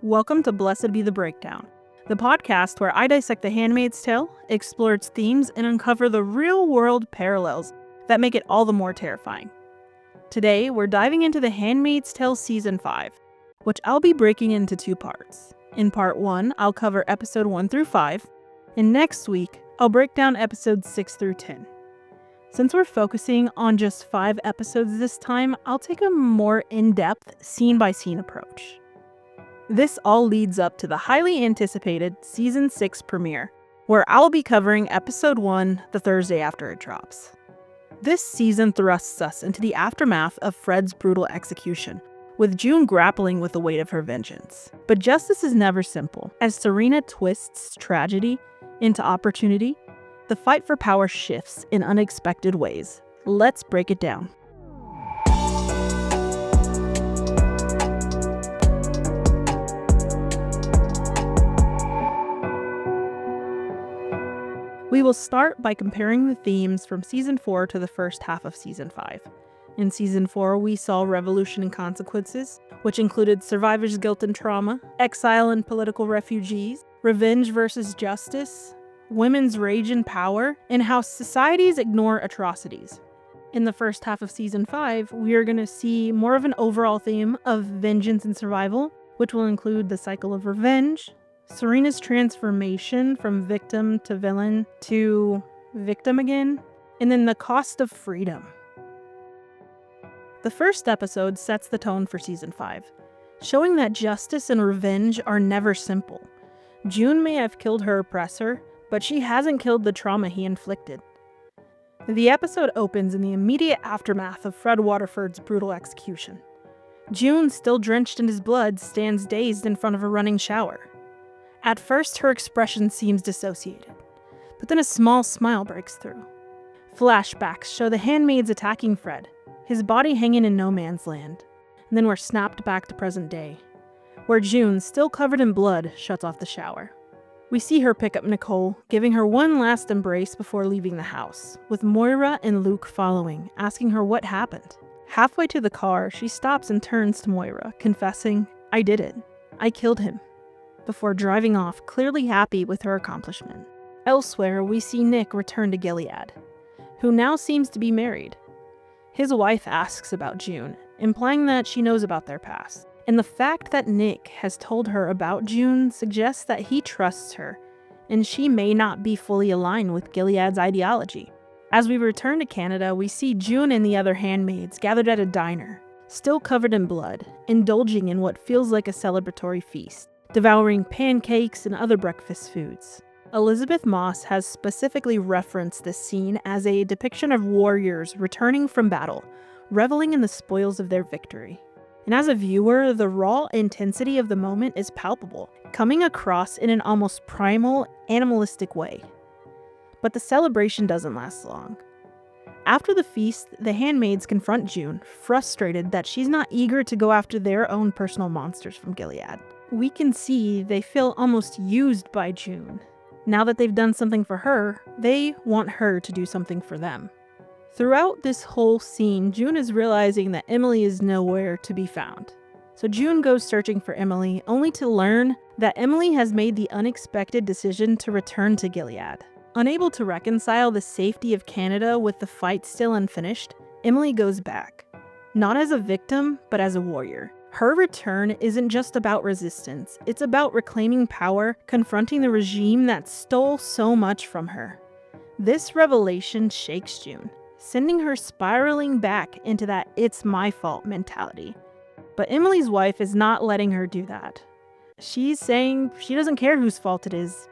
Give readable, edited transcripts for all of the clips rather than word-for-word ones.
Welcome to Blessed Be the Breakdown, the podcast where I dissect The Handmaid's Tale, explore its themes, and uncover the real-world parallels that make it all the more terrifying. Today, we're diving into The Handmaid's Tale Season 5, which I'll be breaking into two parts. In Part 1, I'll cover Episode 1 through 5, and next week, I'll break down Episodes 6 through 10. Since we're focusing on just 5 episodes this time, I'll take a more in-depth, scene-by-scene approach. This all leads up to the highly anticipated Season 6 premiere, where I'll be covering Episode 1 the Thursday after it drops. This season thrusts us into the aftermath of Fred's brutal execution, with June grappling with the weight of her vengeance. But justice is never simple. As Serena twists tragedy into opportunity, the fight for power shifts in unexpected ways. Let's break it down. We will start by comparing the themes from Season 4 to the first half of Season 5. In Season 4, we saw revolution and consequences, which included survivors' guilt and trauma, exile and political refugees, revenge versus justice, women's rage and power, and how societies ignore atrocities. In the first half of Season 5, we are going to see more of an overall theme of vengeance and survival, which will include the cycle of revenge, Serena's transformation from victim to villain to victim again, and then the cost of freedom. The first episode sets the tone for Season 5, showing that justice and revenge are never simple. June may have killed her oppressor, but she hasn't killed the trauma he inflicted. The episode opens in the immediate aftermath of Fred Waterford's brutal execution. June, still drenched in his blood, stands dazed in front of a running shower. At first, her expression seems dissociated, but then a small smile breaks through. Flashbacks show the handmaids attacking Fred, his body hanging in no man's land, and then we're snapped back to present day, where June, still covered in blood, shuts off the shower. We see her pick up Nicole, giving her one last embrace before leaving the house, with Moira and Luke following, asking her what happened. Halfway to the car, she stops and turns to Moira, confessing, "I did it. I killed him," before driving off, clearly happy with her accomplishment. Elsewhere, we see Nick return to Gilead, who now seems to be married. His wife asks about June, implying that she knows about their past. And the fact that Nick has told her about June suggests that he trusts her, and she may not be fully aligned with Gilead's ideology. As we return to Canada, we see June and the other handmaids gathered at a diner, still covered in blood, indulging in what feels like a celebratory feast, devouring pancakes and other breakfast foods. Elizabeth Moss has specifically referenced this scene as a depiction of warriors returning from battle, reveling in the spoils of their victory. And as a viewer, the raw intensity of the moment is palpable, coming across in an almost primal, animalistic way. But the celebration doesn't last long. After the feast, the handmaids confront June, frustrated that she's not eager to go after their own personal monsters from Gilead. We can see they feel almost used by June. Now that they've done something for her, they want her to do something for them. Throughout this whole scene, June is realizing that Emily is nowhere to be found. So June goes searching for Emily, only to learn that Emily has made the unexpected decision to return to Gilead. Unable to reconcile the safety of Canada with the fight still unfinished, Emily goes back. Not as a victim, but as a warrior. Her return isn't just about resistance, it's about reclaiming power, confronting the regime that stole so much from her. This revelation shakes June, sending her spiraling back into that "it's my fault" mentality. But Emily's wife is not letting her do that. She's saying she doesn't care whose fault it is.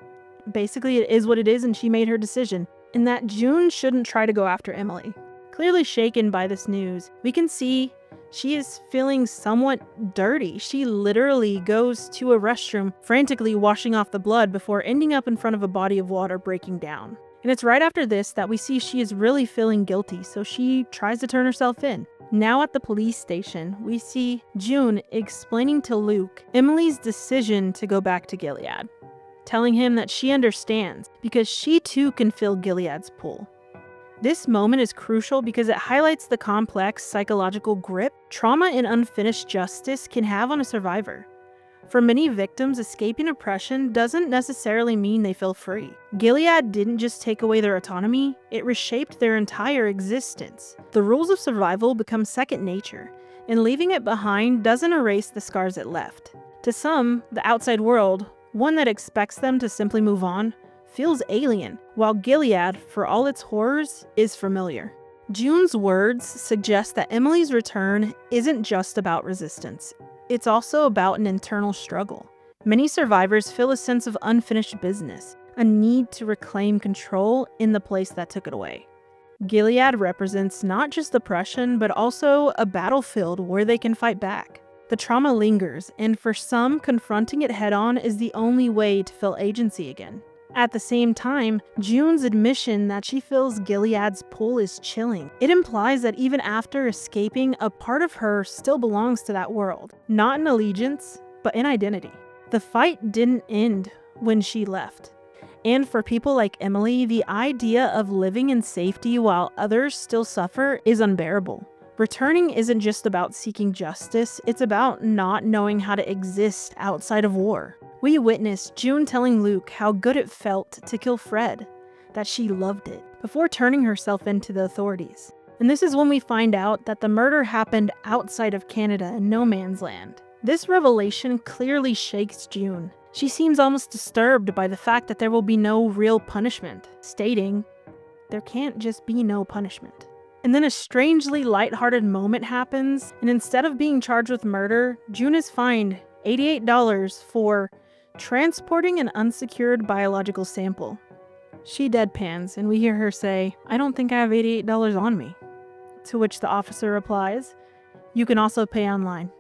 Basically, it is what it is and she made her decision, and that June shouldn't try to go after Emily. Clearly shaken by this news, we can see she is feeling somewhat dirty. She literally goes to a restroom, frantically washing off the blood before ending up in front of a body of water breaking down. And it's right after this that we see she is really feeling guilty, so she tries to turn herself in. Now at the police station, we see June explaining to Luke Emily's decision to go back to Gilead, telling him that she understands because she too can feel Gilead's pull. This moment is crucial because it highlights the complex psychological grip trauma and unfinished justice can have on a survivor. For many victims, escaping oppression doesn't necessarily mean they feel free. Gilead didn't just take away their autonomy, it reshaped their entire existence. The rules of survival become second nature, and leaving it behind doesn't erase the scars it left. To some, the outside world, one that expects them to simply move on, feels alien, while Gilead, for all its horrors, is familiar. June's words suggest that Emily's return isn't just about resistance. It's also about an internal struggle. Many survivors feel a sense of unfinished business, a need to reclaim control in the place that took it away. Gilead represents not just oppression, but also a battlefield where they can fight back. The trauma lingers, and for some, confronting it head-on is the only way to feel agency again. At the same time, June's admission that she feels Gilead's pull is chilling. It implies that even after escaping, a part of her still belongs to that world. Not in allegiance, but in identity. The fight didn't end when she left. And for people like Emily, the idea of living in safety while others still suffer is unbearable. Returning isn't just about seeking justice, it's about not knowing how to exist outside of war. We witness June telling Luke how good it felt to kill Fred, that she loved it, before turning herself into the authorities. And this is when we find out that the murder happened outside of Canada in no man's land. This revelation clearly shakes June. She seems almost disturbed by the fact that there will be no real punishment, stating, there can't just be no punishment. And then a strangely lighthearted moment happens, and instead of being charged with murder, June is fined $88 for transporting an unsecured biological sample. She deadpans, and we hear her say, I don't think I have $88 on me. To which the officer replies, you can also pay online.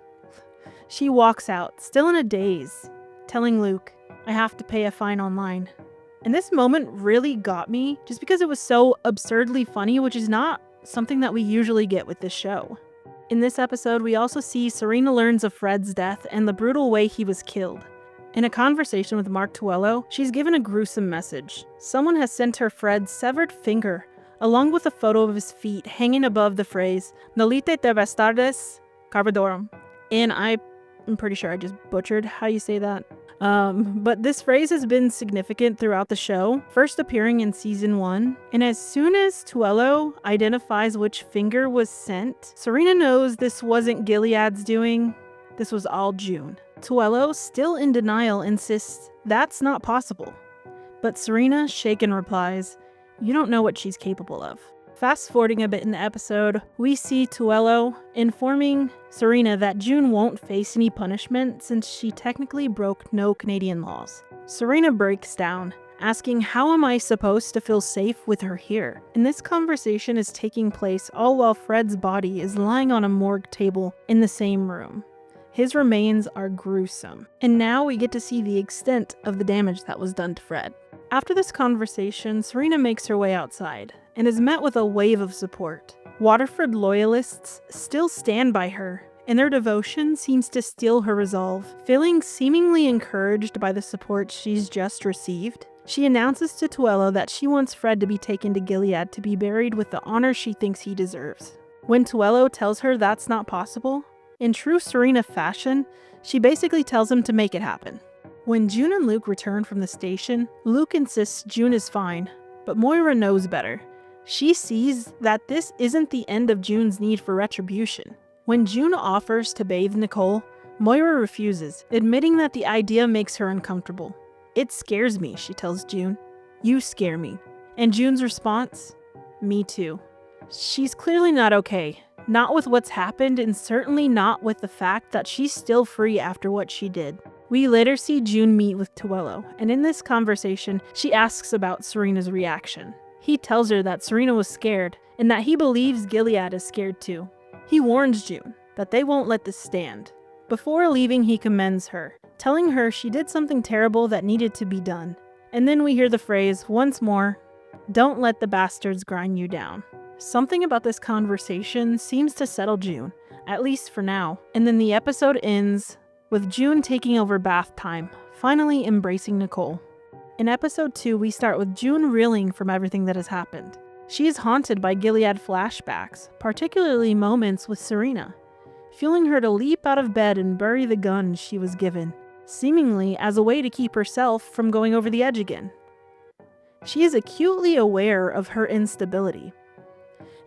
She walks out, still in a daze, telling Luke, I have to pay a fine online. And this moment really got me, just because it was so absurdly funny, which is not something that we usually get with this show. In this episode, we also see Serena learns of Fred's death and the brutal way he was killed. In a conversation with Mark Tuello, she's given a gruesome message. Someone has sent her Fred's severed finger, along with a photo of his feet hanging above the phrase, Nolite te bastardes carbodorum. And I'm pretty sure I just butchered how you say that. But this phrase has been significant throughout the show, first appearing in season 1, and as soon as Tuello identifies which finger was sent, Serena knows this wasn't Gilead's doing, this was all June. Tuello, still in denial, insists that's not possible. But Serena, shaken, replies, you don't know what she's capable of. Fast forwarding a bit in the episode, we see Tuello informing Serena that June won't face any punishment since she technically broke no Canadian laws. Serena breaks down, asking how am I supposed to feel safe with her here? And this conversation is taking place all while Fred's body is lying on a morgue table in the same room. His remains are gruesome, and now we get to see the extent of the damage that was done to Fred. After this conversation, Serena makes her way outside, and is met with a wave of support. Waterford loyalists still stand by her, and their devotion seems to steel her resolve. Feeling seemingly encouraged by the support she's just received, she announces to Tuello that she wants Fred to be taken to Gilead to be buried with the honor she thinks he deserves. When Tuello tells her that's not possible, in true Serena fashion, she basically tells him to make it happen. When June and Luke return from the station, Luke insists June is fine, but Moira knows better. She sees that this isn't the end of June's need for retribution. When June offers to bathe Nicole, Moira refuses, admitting that the idea makes her uncomfortable. It scares me, she tells June. You scare me. And June's response? Me too. She's clearly not okay. Not with what's happened, and certainly not with the fact that she's still free after what she did. We later see June meet with Tuello, and in this conversation, she asks about Serena's reaction. He tells her that Serena was scared, and that he believes Gilead is scared too. He warns June that they won't let this stand. Before leaving, he commends her, telling her she did something terrible that needed to be done. And then we hear the phrase, once more, don't let the bastards grind you down. Something about this conversation seems to settle June, at least for now. And then the episode ends with June taking over bath time, finally embracing Nicole. In episode 2, we start with June reeling from everything that has happened. She is haunted by Gilead flashbacks, particularly moments with Serena, fueling her to leap out of bed and bury the gun she was given. seemingly as a way to keep herself from going over the edge again. She is acutely aware of her instability.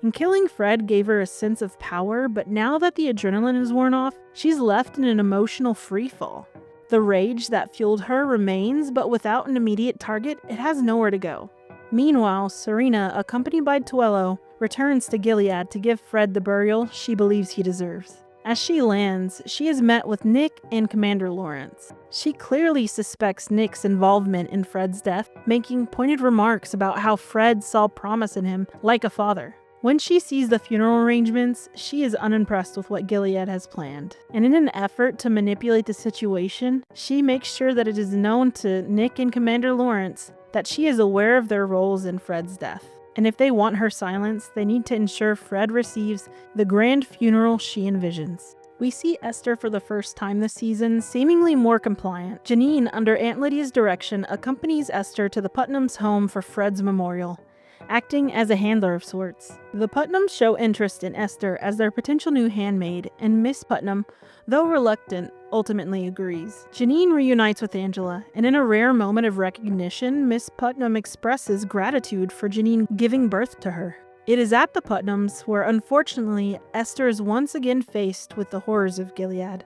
And killing Fred gave her a sense of power, but now that the adrenaline is worn off, she's left in an emotional freefall. The rage that fueled her remains, but without an immediate target, it has nowhere to go. Meanwhile, Serena, accompanied by Tuello, returns to Gilead to give Fred the burial she believes he deserves. As she lands, she is met with Nick and Commander Lawrence. She clearly suspects Nick's involvement in Fred's death, making pointed remarks about how Fred saw promise in him like a father. When she sees the funeral arrangements, she is unimpressed with what Gilead has planned. And in an effort to manipulate the situation, she makes sure that it is known to Nick and Commander Lawrence that she is aware of their roles in Fred's death. And if they want her silence, they need to ensure Fred receives the grand funeral she envisions. We see Esther for the first time this season, seemingly more compliant. Janine, under Aunt Lydia's direction, accompanies Esther to the Putnams' home for Fred's memorial, acting as a handler of sorts. The Putnams show interest in Esther as their potential new handmaid, and Miss Putnam, though reluctant, ultimately agrees. Janine reunites with Angela, and in a rare moment of recognition, Miss Putnam expresses gratitude for Janine giving birth to her. It is at the Putnams where, unfortunately, Esther is once again faced with the horrors of Gilead.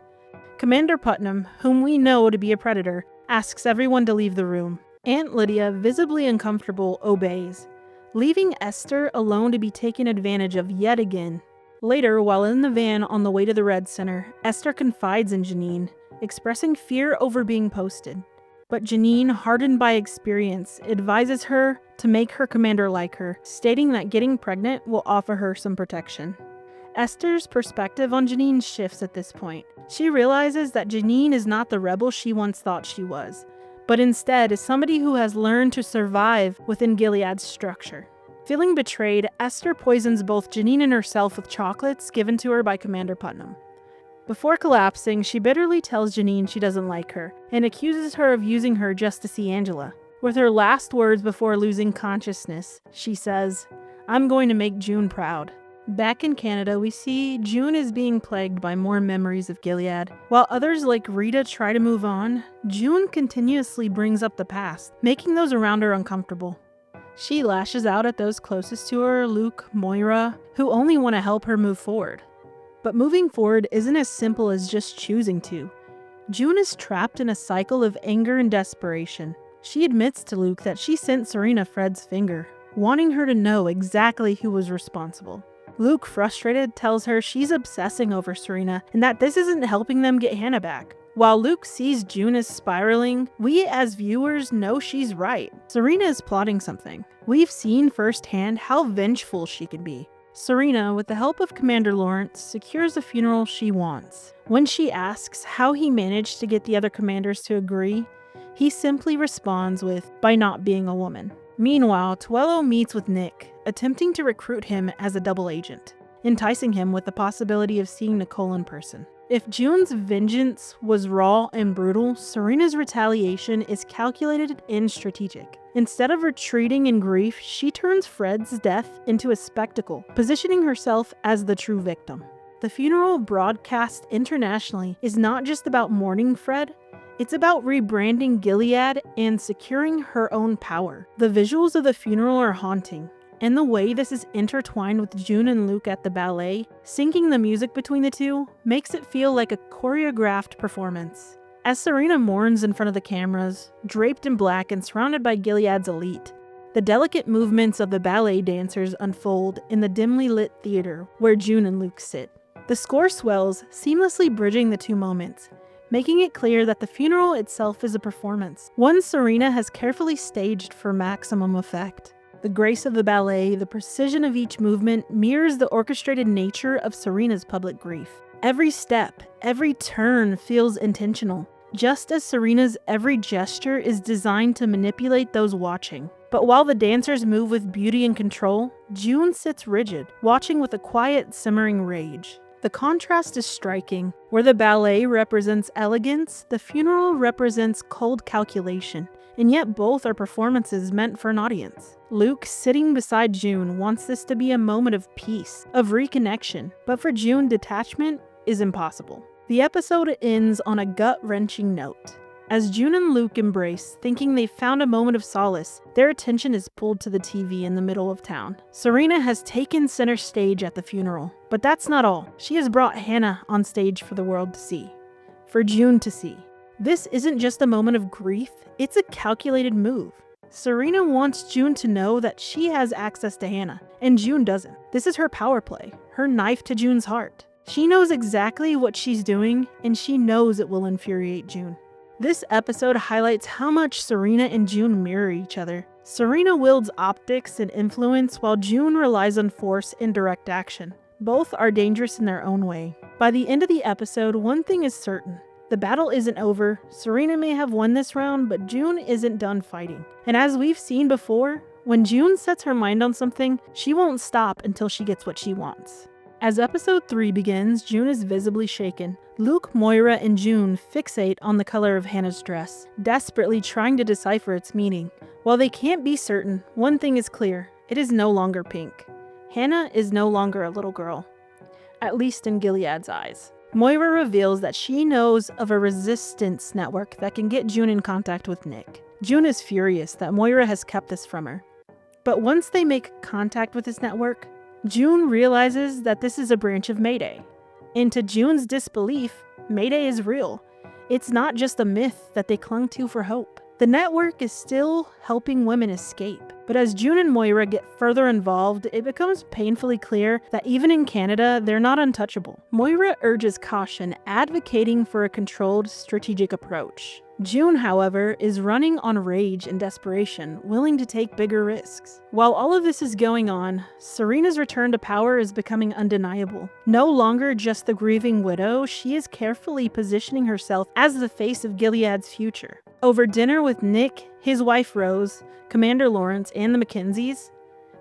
Commander Putnam, whom we know to be a predator, asks everyone to leave the room. Aunt Lydia, visibly uncomfortable, obeys, leaving Esther alone to be taken advantage of yet again. Later, while in the van on the way to the Red Center, Esther confides in Janine, expressing fear over being posted. But Janine, hardened by experience, advises her to make her commander like her, stating that getting pregnant will offer her some protection. Esther's perspective on Janine shifts at this point. She realizes that Janine is not the rebel she once thought she was, but instead is somebody who has learned to survive within Gilead's structure. Feeling betrayed, Esther poisons both Janine and herself with chocolates given to her by Commander Putnam. Before collapsing, she bitterly tells Janine she doesn't like her, and accuses her of using her just to see Angela. With her last words before losing consciousness, she says, "I'm going to make June proud." Back in Canada, we see June is being plagued by more memories of Gilead. While others like Rita try to move on, June continuously brings up the past, making those around her uncomfortable. She lashes out at those closest to her, Luke, Moira, who only want to help her move forward. But moving forward isn't as simple as just choosing to. June is trapped in a cycle of anger and desperation. She admits to Luke that she sent Serena Fred's finger, wanting her to know exactly who was responsible. Luke, frustrated, tells her she's obsessing over Serena and that this isn't helping them get Hannah back. While Luke sees June as spiraling, we as viewers know she's right. Serena is plotting something. We've seen firsthand how vengeful she can be. Serena, with the help of Commander Lawrence, secures the funeral she wants. When she asks how he managed to get the other commanders to agree, he simply responds with, "by not being a woman." Meanwhile, Tuello meets with Nick, attempting to recruit him as a double agent, enticing him with the possibility of seeing Nicole in person. If June's vengeance was raw and brutal, Serena's retaliation is calculated and strategic. Instead of retreating in grief, she turns Fred's death into a spectacle, positioning herself as the true victim. The funeral, broadcast internationally, is not just about mourning Fred, it's about rebranding Gilead and securing her own power. The visuals of the funeral are haunting, and the way this is intertwined with June and Luke at the ballet, syncing the music between the two, makes it feel like a choreographed performance. As Serena mourns in front of the cameras, draped in black and surrounded by Gilead's elite, the delicate movements of the ballet dancers unfold in the dimly lit theater where June and Luke sit. The score swells, seamlessly bridging the two moments, making it clear that the funeral itself is a performance, one Serena has carefully staged for maximum effect. The grace of the ballet, the precision of each movement mirrors the orchestrated nature of Serena's public grief. Every step, every turn feels intentional, just as Serena's every gesture is designed to manipulate those watching. But while the dancers move with beauty and control, June sits rigid, watching with a quiet, simmering rage. The contrast is striking. Where the ballet represents elegance, the funeral represents cold calculation, and yet both are performances meant for an audience. Luke, sitting beside June, wants this to be a moment of peace, of reconnection, but for June, detachment is impossible. The episode ends on a gut-wrenching note. As June and Luke embrace, thinking they've found a moment of solace, their attention is pulled to the TV in the middle of town. Serena has taken center stage at the funeral, but that's not all. She has brought Hannah on stage for the world to see. For June to see. This isn't just a moment of grief, it's a calculated move. Serena wants June to know that she has access to Hannah, and June doesn't. This is her power play, her knife to June's heart. She knows exactly what she's doing, and she knows it will infuriate June. This episode highlights how much Serena and June mirror each other. Serena wields optics and influence, while June relies on force and direct action. Both are dangerous in their own way. By the end of the episode, one thing is certain. The battle isn't over. Serena may have won this round, but June isn't done fighting. And as we've seen before, when June sets her mind on something, she won't stop until she gets what she wants. As episode 3 begins, June is visibly shaken. Luke, Moira, and June fixate on the color of Hannah's dress, desperately trying to decipher its meaning. While they can't be certain, one thing is clear. It is no longer pink. Hannah is no longer a little girl. At least in Gilead's eyes. Moira reveals that she knows of a resistance network that can get June in contact with Nick. June is furious that Moira has kept this from her. But once they make contact with this network, June realizes that this is a branch of Mayday. And to June's disbelief, Mayday is real. It's not just a myth that they clung to for hope. The network is still helping women escape. But as June and Moira get further involved, it becomes painfully clear that even in Canada, they're not untouchable. Moira urges caution, advocating for a controlled, strategic approach. June, however, is running on rage and desperation, willing to take bigger risks. While all of this is going on, Serena's return to power is becoming undeniable. No longer just the grieving widow, she is carefully positioning herself as the face of Gilead's future. Over dinner with Nick, his wife Rose, Commander Lawrence, and the Mackenzies,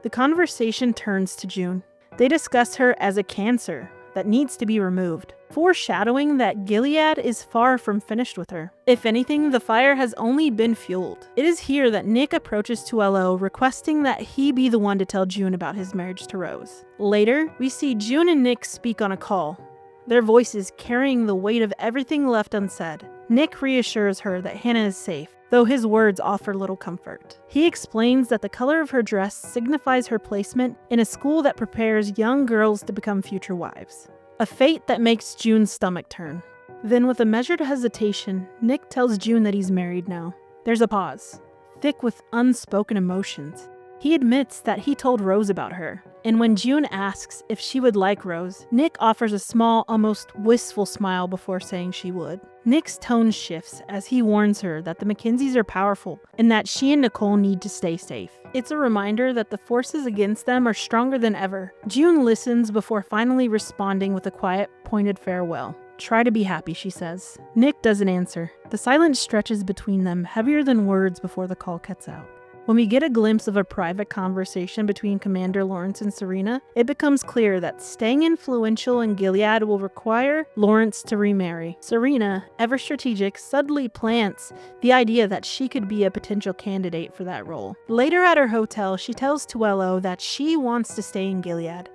the conversation turns to June. They discuss her as a cancer that needs to be removed, foreshadowing that Gilead is far from finished with her. If anything, the fire has only been fueled. It is here that Nick approaches Tuello, requesting that he be the one to tell June about his marriage to Rose. Later, we see June and Nick speak on a call, their voices carrying the weight of everything left unsaid. Nick reassures her that Hannah is safe, though his words offer little comfort. He explains that the color of her dress signifies her placement in a school that prepares young girls to become future wives. A fate that makes June's stomach turn. Then, with a measured hesitation, Nick tells June that he's married now. There's a pause, thick with unspoken emotions. He admits that he told Rose about her, and when June asks if she would like Rose, Nick offers a small, almost wistful smile before saying she would. Nick's tone shifts as he warns her that the Mackenzies are powerful and that she and Nicole need to stay safe. It's a reminder that the forces against them are stronger than ever. June listens before finally responding with a quiet, pointed farewell. Try to be happy, she says. Nick doesn't answer. The silence stretches between them, heavier than words before the call cuts out. When we get a glimpse of a private conversation between Commander Lawrence and Serena, it becomes clear that staying influential in Gilead will require Lawrence to remarry. Serena, ever strategic, subtly plants the idea that she could be a potential candidate for that role. Later at her hotel, she tells Tuello that she wants to stay in Gilead,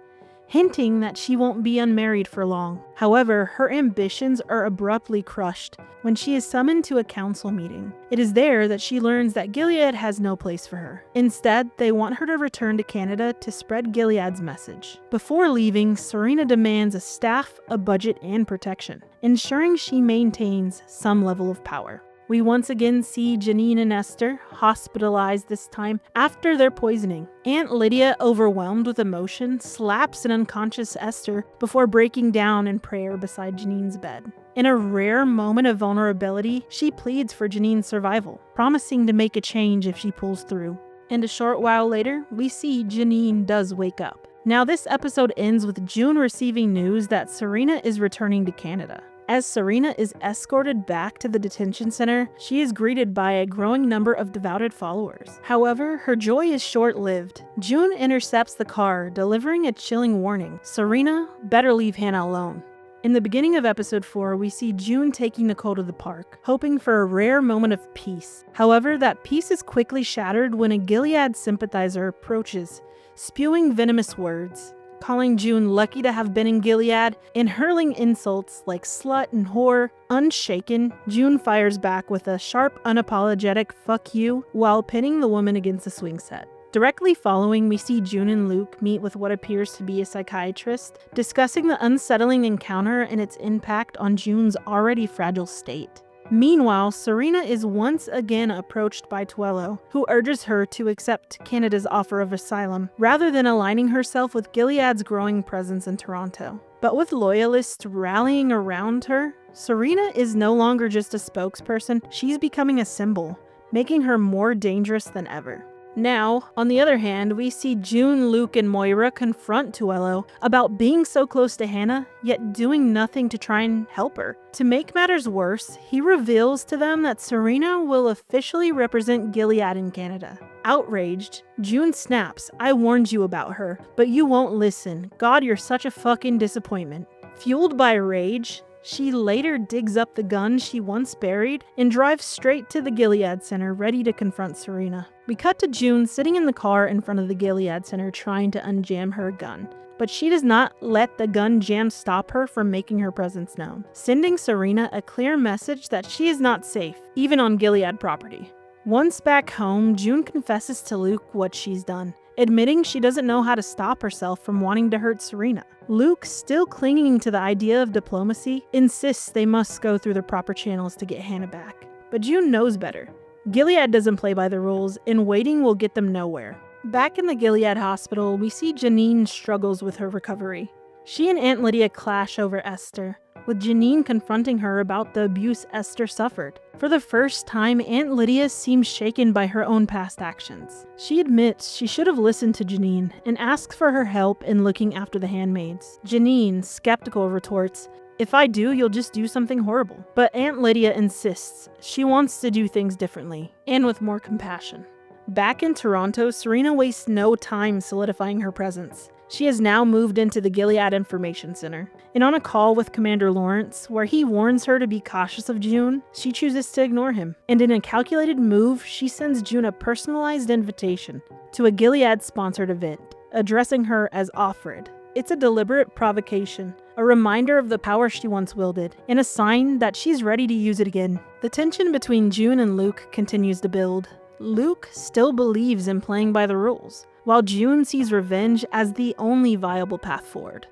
hinting that she won't be unmarried for long. However, her ambitions are abruptly crushed when she is summoned to a council meeting. It is there that she learns that Gilead has no place for her. Instead, they want her to return to Canada to spread Gilead's message. Before leaving, Serena demands a staff, a budget, and protection, ensuring she maintains some level of power. We once again see Janine and Esther hospitalized, this time after their poisoning. Aunt Lydia, overwhelmed with emotion, slaps an unconscious Esther before breaking down in prayer beside Janine's bed. In a rare moment of vulnerability, she pleads for Janine's survival, promising to make a change if she pulls through. And a short while later, we see Janine does wake up. Now this episode ends with June receiving news that Serena is returning to Canada. As Serena is escorted back to the detention center, she is greeted by a growing number of devoted followers. However, her joy is short-lived. June intercepts the car, delivering a chilling warning. Serena, better leave Hannah alone. In the beginning of episode 4, we see June taking Nicole to the park, hoping for a rare moment of peace. However, that peace is quickly shattered when a Gilead sympathizer approaches, spewing venomous words. calling June lucky to have been in Gilead, and hurling insults like slut and whore. Unshaken, June fires back with a sharp, unapologetic fuck you while pinning the woman against the swing set. Directly following, we see June and Luke meet with what appears to be a psychiatrist, discussing the unsettling encounter and its impact on June's already fragile state. Meanwhile, Serena is once again approached by Tuello, who urges her to accept Canada's offer of asylum, rather than aligning herself with Gilead's growing presence in Toronto. But with loyalists rallying around her, Serena is no longer just a spokesperson, she's becoming a symbol, making her more dangerous than ever. Now, on the other hand, we see June, Luke, and Moira confront Tuello about being so close to Hannah, yet doing nothing to try and help her. To make matters worse, he reveals to them that Serena will officially represent Gilead in Canada. Outraged, June snaps, "I warned you about her, but you won't listen. God, you're such a fucking disappointment." Fueled by rage, she later digs up the gun she once buried and drives straight to the Gilead Center, ready to confront Serena. We cut to June sitting in the car in front of the Gilead Center trying to unjam her gun, but she does not let the gun jam stop her from making her presence known, sending Serena a clear message that she is not safe, even on Gilead property. Once back home, June confesses to Luke what she's done, admitting she doesn't know how to stop herself from wanting to hurt Serena. Luke, still clinging to the idea of diplomacy, insists they must go through the proper channels to get Hannah back. But June knows better. Gilead doesn't play by the rules, and waiting will get them nowhere. Back in the Gilead hospital, we see Janine struggles with her recovery. She and Aunt Lydia clash over Esther, with Janine confronting her about the abuse Esther suffered. For the first time, Aunt Lydia seems shaken by her own past actions. She admits she should have listened to Janine and asks for her help in looking after the handmaids. Janine, skeptical, retorts, "If I do, you'll just do something horrible." But Aunt Lydia insists she wants to do things differently, and with more compassion. Back in Toronto, Serena wastes no time solidifying her presence. She has now moved into the Gilead Information Center, and on a call with Commander Lawrence, where he warns her to be cautious of June, she chooses to ignore him. And in a calculated move, she sends June a personalized invitation to a Gilead-sponsored event, addressing her as Offred. It's a deliberate provocation, a reminder of the power she once wielded, and a sign that she's ready to use it again. The tension between June and Luke continues to build. Luke still believes in playing by the rules, while June sees revenge as the only viable path forward.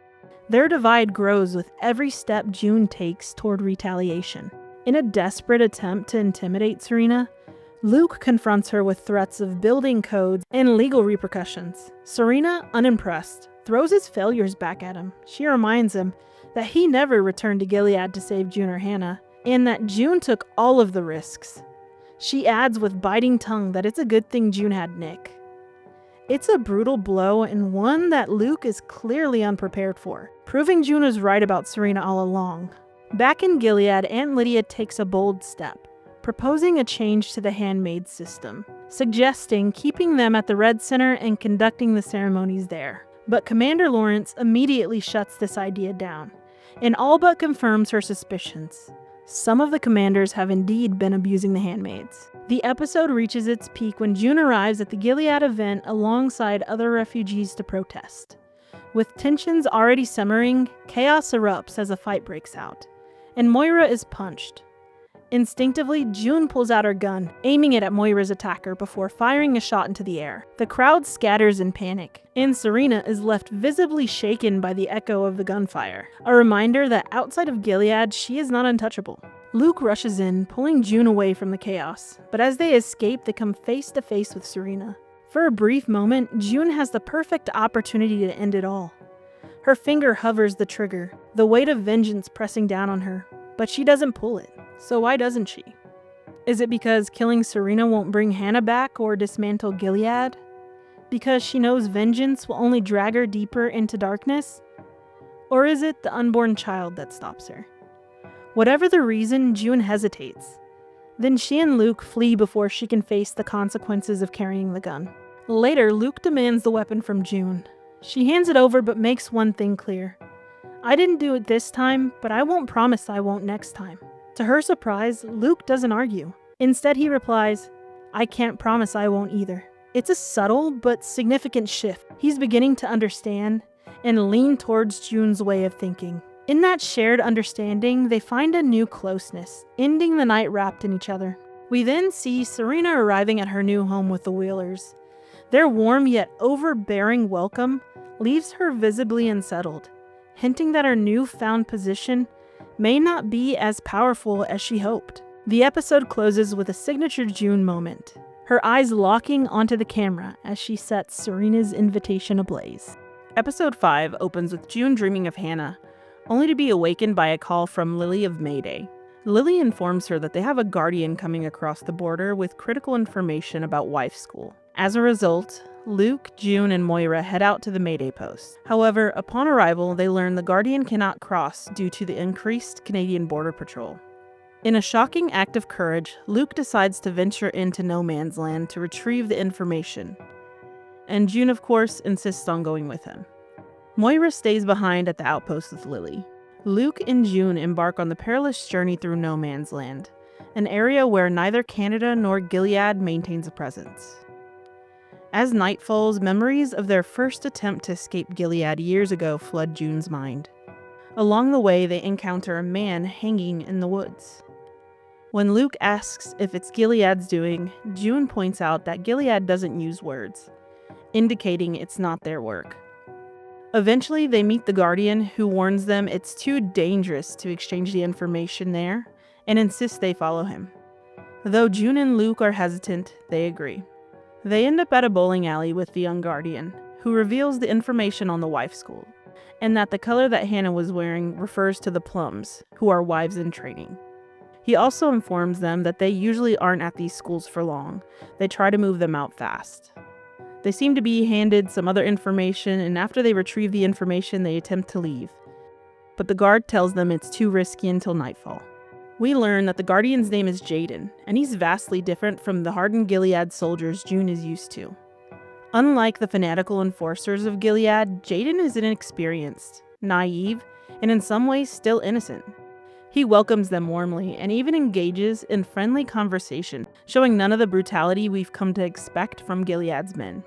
Their divide grows with every step June takes toward retaliation. In a desperate attempt to intimidate Serena, Luke confronts her with threats of building codes and legal repercussions. Serena, unimpressed, throws his failures back at him. She reminds him that he never returned to Gilead to save June or Hannah, and that June took all of the risks. She adds with biting tongue that it's a good thing June had Nick. It's a brutal blow, and one that Luke is clearly unprepared for, proving June was right about Serena all along. Back in Gilead, Aunt Lydia takes a bold step, proposing a change to the Handmaid system, suggesting keeping them at the Red Center and conducting the ceremonies there. But Commander Lawrence immediately shuts this idea down, and all but confirms her suspicions. Some of the commanders have indeed been abusing the handmaids. The episode reaches its peak when June arrives at the Gilead event alongside other refugees to protest. With tensions already simmering, chaos erupts as a fight breaks out, and Moira is punched. Instinctively, June pulls out her gun, aiming it at Moira's attacker before firing a shot into the air. The crowd scatters in panic, and Serena is left visibly shaken by the echo of the gunfire, a reminder that outside of Gilead, she is not untouchable. Luke rushes in, pulling June away from the chaos, but as they escape, they come face to face with Serena. For a brief moment, June has the perfect opportunity to end it all. Her finger hovers the trigger, the weight of vengeance pressing down on her, but she doesn't pull it. So why doesn't she? Is it because killing Serena won't bring Hannah back or dismantle Gilead? Because she knows vengeance will only drag her deeper into darkness? Or is it the unborn child that stops her? Whatever the reason, June hesitates. Then she and Luke flee before she can face the consequences of carrying the gun. Later, Luke demands the weapon from June. She hands it over but makes one thing clear. "I didn't do it this time, but I won't promise I won't next time." To her surprise, Luke doesn't argue. Instead, he replies, "I can't promise I won't either." It's a subtle but significant shift. He's beginning to understand, and lean towards June's way of thinking. In that shared understanding, they find a new closeness, ending the night wrapped in each other. We then see Serena arriving at her new home with the Wheelers. Their warm yet overbearing welcome leaves her visibly unsettled, hinting that her newfound position may not be as powerful as she hoped. The episode closes with a signature June moment, her eyes locking onto the camera as she sets Serena's invitation ablaze. Episode 5 opens with June dreaming of Hannah, only to be awakened by a call from Lily of Mayday. Lily informs her that they have a guardian coming across the border with critical information about wife school. As a result, Luke, June, and Moira head out to the Mayday post. However, upon arrival, they learn the guardian cannot cross due to the increased Canadian Border Patrol. In a shocking act of courage, Luke decides to venture into no man's land to retrieve the information. And June, of course, insists on going with him. Moira stays behind at the outpost with Lily. Luke and June embark on the perilous journey through no man's land, an area where neither Canada nor Gilead maintains a presence. As night falls, memories of their first attempt to escape Gilead years ago flood June's mind. Along the way, they encounter a man hanging in the woods. When Luke asks if it's Gilead's doing, June points out that Gilead doesn't use words, indicating it's not their work. Eventually, they meet the Guardian, who warns them it's too dangerous to exchange the information there, and insists they follow him. Though June and Luke are hesitant, they agree. They end up at a bowling alley with the young Guardian, who reveals the information on the wife school, and that the color that Hannah was wearing refers to the Plums, who are wives in training. He also informs them that they usually aren't at these schools for long. They try to move them out fast. They seem to be handed some other information, and after they retrieve the information, they attempt to leave. But the guard tells them it's too risky until nightfall. We learn that the Guardian's name is Jaden, and he's vastly different from the hardened Gilead soldiers June is used to. Unlike the fanatical enforcers of Gilead, Jaden is inexperienced, naive, and in some ways still innocent. He welcomes them warmly and even engages in friendly conversation, showing none of the brutality we've come to expect from Gilead's men.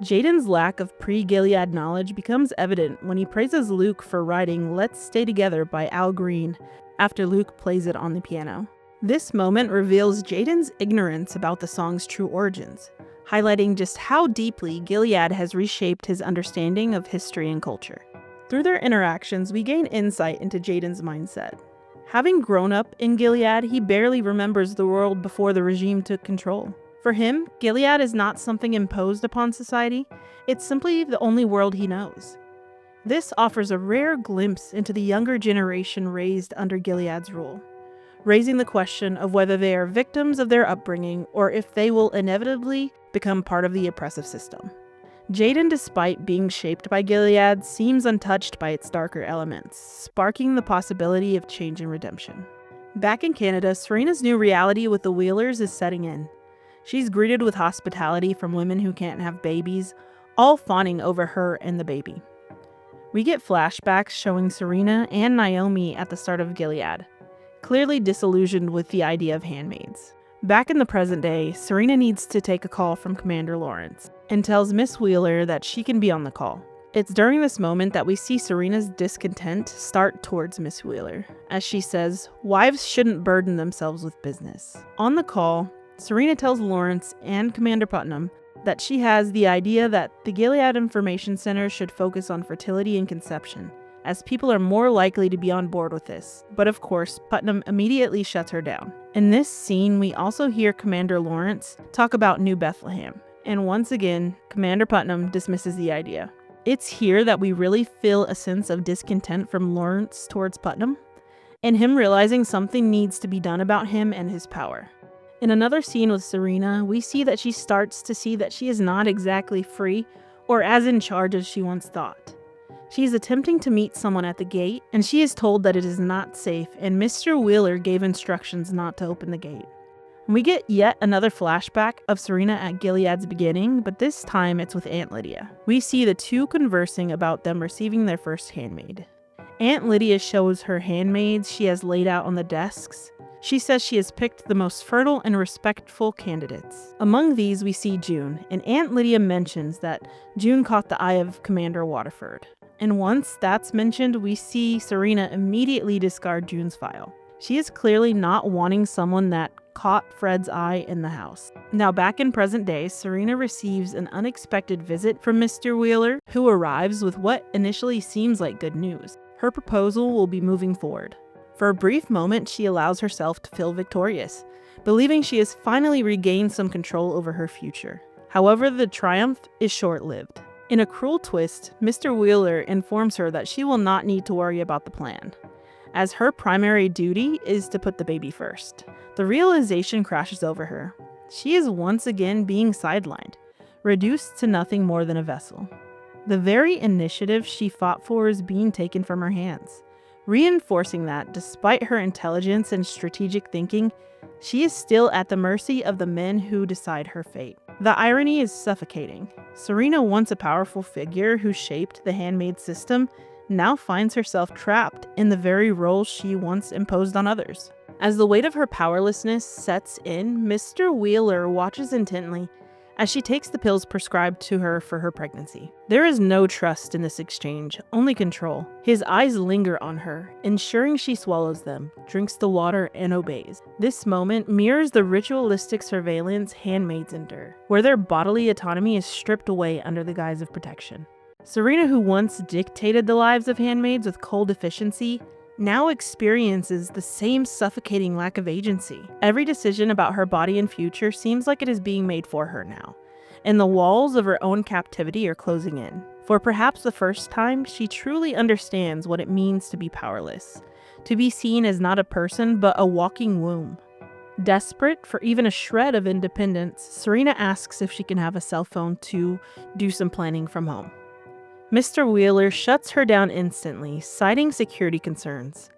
Jaden's lack of pre-Gilead knowledge becomes evident when he praises Luke for writing "Let's Stay Together" by Al Green after Luke plays it on the piano. This moment reveals Jaden's ignorance about the song's true origins, highlighting just how deeply Gilead has reshaped his understanding of history and culture. Through their interactions, we gain insight into Jaden's mindset. Having grown up in Gilead, he barely remembers the world before the regime took control. For him, Gilead is not something imposed upon society, it's simply the only world he knows. This offers a rare glimpse into the younger generation raised under Gilead's rule, raising the question of whether they are victims of their upbringing or if they will inevitably become part of the oppressive system. Jaden, despite being shaped by Gilead, seems untouched by its darker elements, sparking the possibility of change and redemption. Back in Canada, Serena's new reality with the Wheelers is setting in. She's greeted with hospitality from women who can't have babies, all fawning over her and the baby. We get flashbacks showing Serena and Naomi at the start of Gilead, clearly disillusioned with the idea of handmaids. Back in the present day, Serena needs to take a call from Commander Lawrence and tells Miss Wheeler that she can be on the call. It's during this moment that we see Serena's discontent start towards Miss Wheeler, as she says, wives shouldn't burden themselves with business. On the call, Serena tells Lawrence and Commander Putnam that she has the idea that the Gilead Information Center should focus on fertility and conception, as people are more likely to be on board with this. But of course, Putnam immediately shuts her down. In this scene, we also hear Commander Lawrence talk about New Bethlehem, and once again, Commander Putnam dismisses the idea. It's here that we really feel a sense of discontent from Lawrence towards Putnam, and him realizing something needs to be done about him and his power. In another scene with Serena, we see that she starts to see that she is not exactly free or as in charge as she once thought. She is attempting to meet someone at the gate, and she is told that it is not safe, and Mr. Wheeler gave instructions not to open the gate. We get yet another flashback of Serena at Gilead's beginning, but this time it's with Aunt Lydia. We see the two conversing about them receiving their first handmaid. Aunt Lydia shows her handmaids she has laid out on the desks. She says she has picked the most fertile and respectful candidates. Among these we see June, and Aunt Lydia mentions that June caught the eye of Commander Waterford. And once that's mentioned, we see Serena immediately discard June's file. She is clearly not wanting someone that caught Fred's eye in the house. Now back in present day, Serena receives an unexpected visit from Mr. Wheeler, who arrives with what initially seems like good news. Her proposal will be moving forward. For a brief moment, she allows herself to feel victorious, believing she has finally regained some control over her future. However, the triumph is short-lived. In a cruel twist, Mr. Wheeler informs her that she will not need to worry about the plan, as her primary duty is to put the baby first. The realization crashes over her. She is once again being sidelined, reduced to nothing more than a vessel. The very initiative she fought for is being taken from her hands, reinforcing that, despite her intelligence and strategic thinking, she is still at the mercy of the men who decide her fate. The irony is suffocating. Serena, once a powerful figure who shaped the Handmaid system, now finds herself trapped in the very role she once imposed on others. As the weight of her powerlessness sets in, Mr. Wheeler watches intently as she takes the pills prescribed to her for her pregnancy. There is no trust in this exchange, only control. His eyes linger on her, ensuring she swallows them, drinks the water, and obeys. This moment mirrors the ritualistic surveillance handmaids endure, where their bodily autonomy is stripped away under the guise of protection. Serena, who once dictated the lives of handmaids with cold efficiency, now experiences the same suffocating lack of agency. Every decision about her body and future seems like it is being made for her now, and the walls of her own captivity are closing in. For perhaps the first time, she truly understands what it means to be powerless, to be seen as not a person but a walking womb. Desperate for even a shred of independence, Serena asks if she can have a cell phone to do some planning from home. Mr. Wheeler shuts her down instantly, citing security concerns.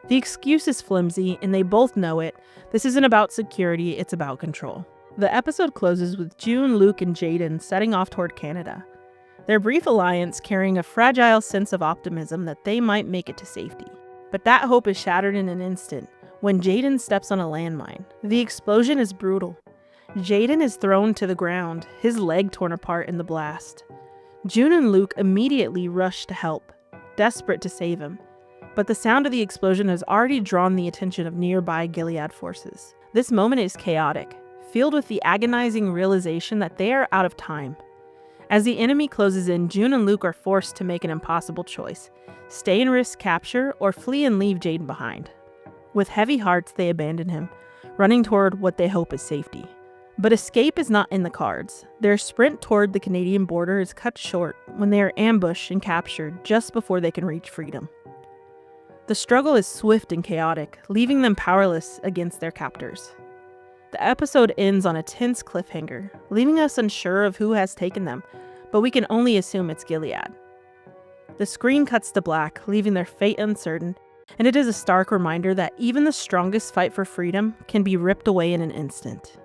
The excuse is flimsy, and they both know it. This isn't about security, it's about control. The episode closes with June, Luke, and Jaden setting off toward Canada. Their brief alliance carrying a fragile sense of optimism that they might make it to safety. But that hope is shattered in an instant when Jaden steps on a landmine. The explosion is brutal. Jaden is thrown to the ground, his leg torn apart in the blast. June and Luke immediately rush to help, desperate to save him, but the sound of the explosion has already drawn the attention of nearby Gilead forces. This moment is chaotic, filled with the agonizing realization that they are out of time. As the enemy closes in, June and Luke are forced to make an impossible choice: stay and risk capture, or flee and leave Jaden behind. With heavy hearts, they abandon him, running toward what they hope is safety. But escape is not in the cards. Their sprint toward the Canadian border is cut short when they are ambushed and captured just before they can reach freedom. The struggle is swift and chaotic, leaving them powerless against their captors. The episode ends on a tense cliffhanger, leaving us unsure of who has taken them, but we can only assume it's Gilead. The screen cuts to black, leaving their fate uncertain, and it is a stark reminder that even the strongest fight for freedom can be ripped away in an instant.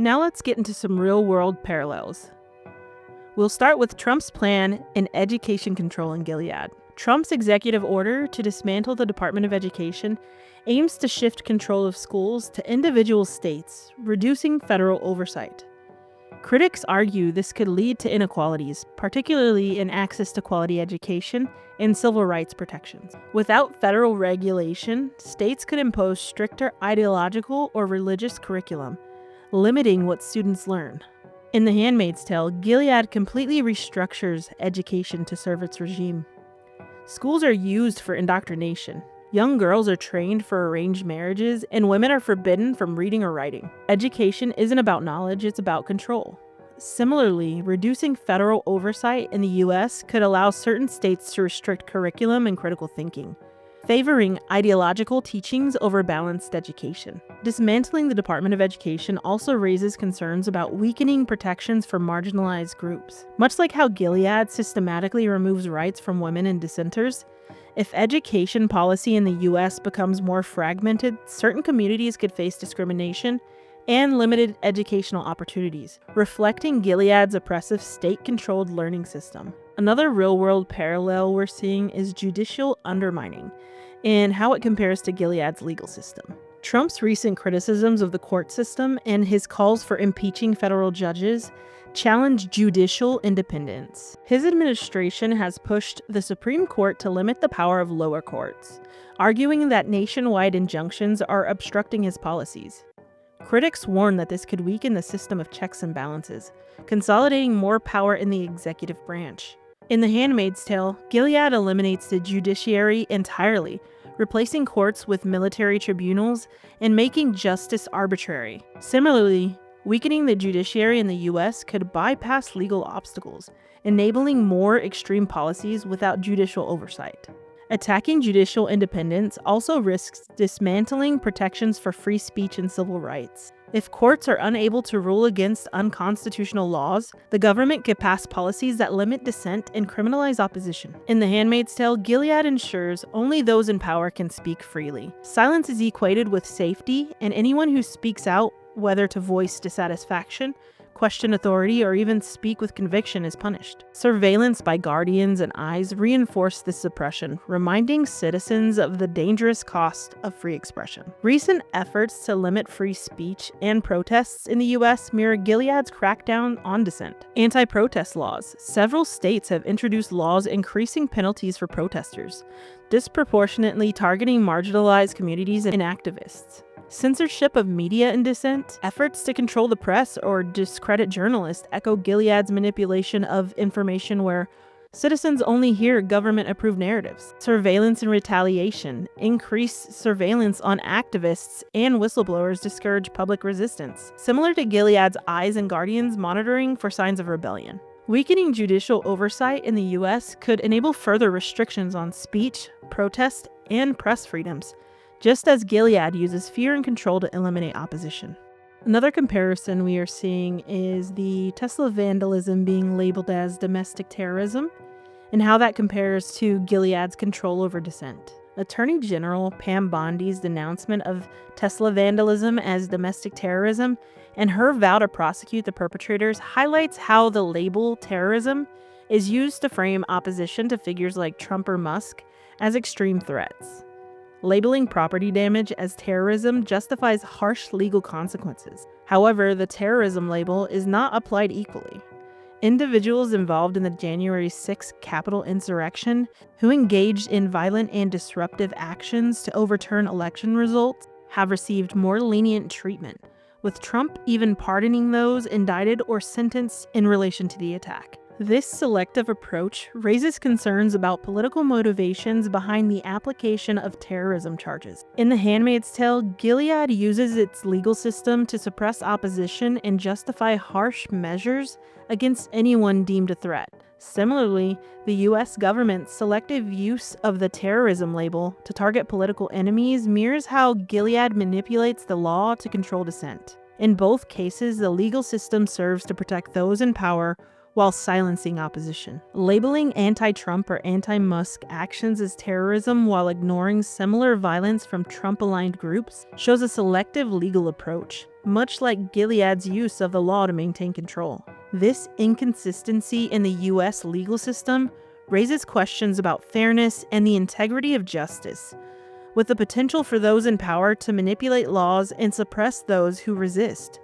Now let's get into some real-world parallels. We'll start with Trump's plan in education control in Gilead. Trump's executive order to dismantle the Department of Education aims to shift control of schools to individual states, reducing federal oversight. Critics argue this could lead to inequalities, particularly in access to quality education and civil rights protections. Without federal regulation, states could impose stricter ideological or religious curriculum, limiting what students learn. In The Handmaid's Tale, Gilead completely restructures education to serve its regime. Schools are used for indoctrination. Young girls are trained for arranged marriages, and women are forbidden from reading or writing. Education isn't about knowledge, it's about control. Similarly, reducing federal oversight in the U.S. could allow certain states to restrict curriculum and critical thinking, favoring ideological teachings over balanced education. Dismantling the Department of Education also raises concerns about weakening protections for marginalized groups. Much like how Gilead systematically removes rights from women and dissenters, if education policy in the U.S. becomes more fragmented, certain communities could face discrimination and limited educational opportunities, reflecting Gilead's oppressive state-controlled learning system. Another real-world parallel we're seeing is judicial undermining and how it compares to Gilead's legal system. Trump's recent criticisms of the court system and his calls for impeaching federal judges challenge judicial independence. His administration has pushed the Supreme Court to limit the power of lower courts, arguing that nationwide injunctions are obstructing his policies. Critics warn that this could weaken the system of checks and balances, consolidating more power in the executive branch. In The Handmaid's Tale, Gilead eliminates the judiciary entirely, replacing courts with military tribunals and making justice arbitrary. Similarly, weakening the judiciary in the U.S. could bypass legal obstacles, enabling more extreme policies without judicial oversight. Attacking judicial independence also risks dismantling protections for free speech and civil rights. If courts are unable to rule against unconstitutional laws, the government could pass policies that limit dissent and criminalize opposition. In The Handmaid's Tale, Gilead ensures only those in power can speak freely. Silence is equated with safety, and anyone who speaks out, whether to voice dissatisfaction, question authority, or even speak with conviction, is punished. Surveillance by guardians and eyes reinforce this suppression, reminding citizens of the dangerous cost of free expression. Recent efforts to limit free speech and protests in the U.S. mirror Gilead's crackdown on dissent. Anti-protest laws. Several states have introduced laws increasing penalties for protesters, disproportionately targeting marginalized communities and activists. Censorship of media and dissent, efforts to control the press or discredit journalists echo Gilead's manipulation of information where citizens only hear government-approved narratives. Surveillance and retaliation, increased surveillance on activists and whistleblowers discourage public resistance, similar to Gilead's eyes and guardians monitoring for signs of rebellion. Weakening judicial oversight in the U.S. could enable further restrictions on speech, protest, and press freedoms, just as Gilead uses fear and control to eliminate opposition. Another comparison we are seeing is the Tesla vandalism being labeled as domestic terrorism, and how that compares to Gilead's control over dissent. Attorney General Pam Bondi's denouncement of Tesla vandalism as domestic terrorism and her vow to prosecute the perpetrators highlights how the label terrorism is used to frame opposition to figures like Trump or Musk as extreme threats. Labeling property damage as terrorism justifies harsh legal consequences. However, the terrorism label is not applied equally. Individuals involved in the January 6th Capitol insurrection who engaged in violent and disruptive actions to overturn election results have received more lenient treatment, with Trump even pardoning those indicted or sentenced in relation to the attack. This selective approach raises concerns about political motivations behind the application of terrorism charges. In The Handmaid's Tale, Gilead uses its legal system to suppress opposition and justify harsh measures against anyone deemed a threat. Similarly, the U.S. government's selective use of the terrorism label to target political enemies mirrors how Gilead manipulates the law to control dissent. In both cases, the legal system serves to protect those in power while silencing opposition. Labeling anti-Trump or anti-Musk actions as terrorism while ignoring similar violence from Trump-aligned groups shows a selective legal approach, much like Gilead's use of the law to maintain control. This inconsistency in the U.S. legal system raises questions about fairness and the integrity of justice, with the potential for those in power to manipulate laws and suppress those who resist,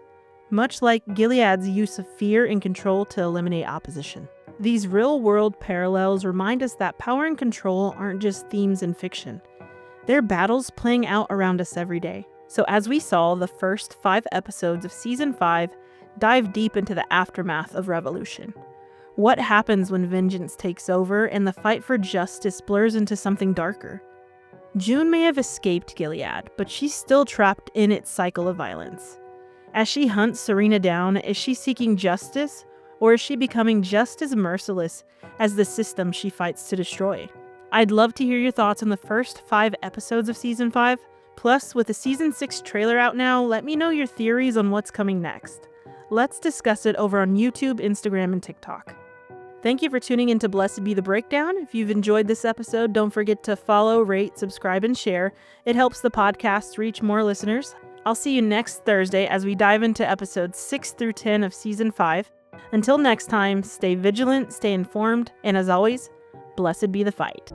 much like Gilead's use of fear and control to eliminate opposition. These real-world parallels remind us that power and control aren't just themes in fiction. They're battles playing out around us every day. So as we saw, the first 5 episodes of Season 5 dive deep into the aftermath of revolution. What happens when vengeance takes over and the fight for justice blurs into something darker? June may have escaped Gilead, but she's still trapped in its cycle of violence. As she hunts Serena down, is she seeking justice, or is she becoming just as merciless as the system she fights to destroy? I'd love to hear your thoughts on the first 5 episodes of Season 5. Plus, with the Season 6 trailer out now, let me know your theories on what's coming next. Let's discuss it over on YouTube, Instagram, and TikTok. Thank you for tuning in to Blessed Be the Breakdown. If you've enjoyed this episode, don't forget to follow, rate, subscribe, and share. It helps the podcast reach more listeners. I'll see you next Thursday as we dive into episodes 6 through 10 of Season 5. Until next time, stay vigilant, stay informed, and as always, blessed be the fight.